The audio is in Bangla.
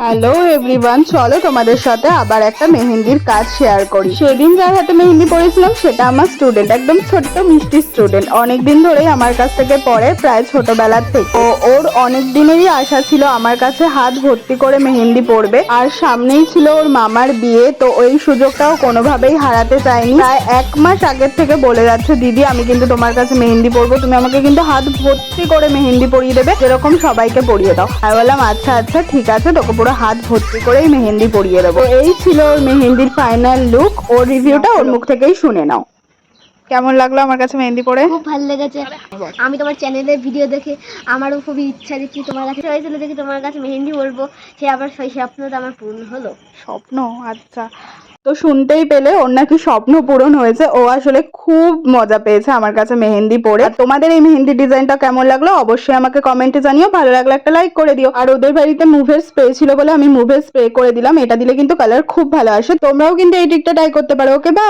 হ্যালো এভরিওয়ান, চলো তোমাদের সাথে আবার একটা মেহেন্দির কাজ শেয়ার করি। সেদিন যার হাতে মেহেন্দি পড়েছিলাম সেটা আমার স্টুডেন্ট, একদম ছোট্ট মিষ্টি স্টুডেন্ট। অনেকদিন ধরেই আমার কাছ থেকে পড়ে, প্রায় ছোটবেলার থেকে। ওর অনেক দিনেরই আশা ছিল আমার কাছে হাত ভর্তি করে মেহেন্দি পড়বে, আর সামনেই ছিল ওর মামার বিয়ে, তো ওই সুযোগটাও কোনোভাবেই হারাতে চাইনি। প্রায় 1 মাস আগের থেকে বলে যাচ্ছে, দিদি আমি কিন্তু তোমার কাছে মেহেন্দি পড়বো, তুমি আমাকে কিন্তু হাত ভর্তি করে মেহেন্দি পরিয়ে দেবে, যেরকম সবাইকে পরিয়ে দাও। আমি বললাম আচ্ছা আচ্ছা ঠিক আছে, তোকে পুরো হাত ভর্তি করেই মেহেন্দি পরিয়ে দেবো। এই ছিল ওর মেহেন্দির ফাইনাল লুক। ওর রিভিউটা ওর মুখ থেকেই শুনে নাও। কেমন লাগলো আমার কাছে মেহেন্দি পরে? খুব ভালো লেগেছে। আমি তোমার চ্যানেলের ভিডিও দেখে আমারও খুবই ইচ্ছা যে কি তোমার কাছে হয়েছিল দেখি তোমার কাছে মেহেন্দি বলবো, সে আবার সেই স্বপ্নটা আমার পূর্ণ হলো। স্বপ্ন? আচ্ছা, তো শুনতেই পেলে ওর নাকি স্বপ্ন পূরণ হয়েছে। ও আসলে খুব মজা পেয়েছে আমার কাছে মেহেন্দি পরে। আর তোমাদের এই মেহেন্দি ডিজাইনটা কেমন লাগলো অবশ্যই আমাকে কমেন্টে জানিও। ভালো লাগলে একটা লাইক করে দিও। আর ওদের বাড়িতে মুভের স্প্রে ছিল বলে আমি মুভের স্প্রে করে দিলাম, এটা দিলে কিন্তু কালার খুব ভালো আসে। তোমরাও কিন্তু এই ট্রিকটা ট্রাই করতে পারো। ওকে, বাই।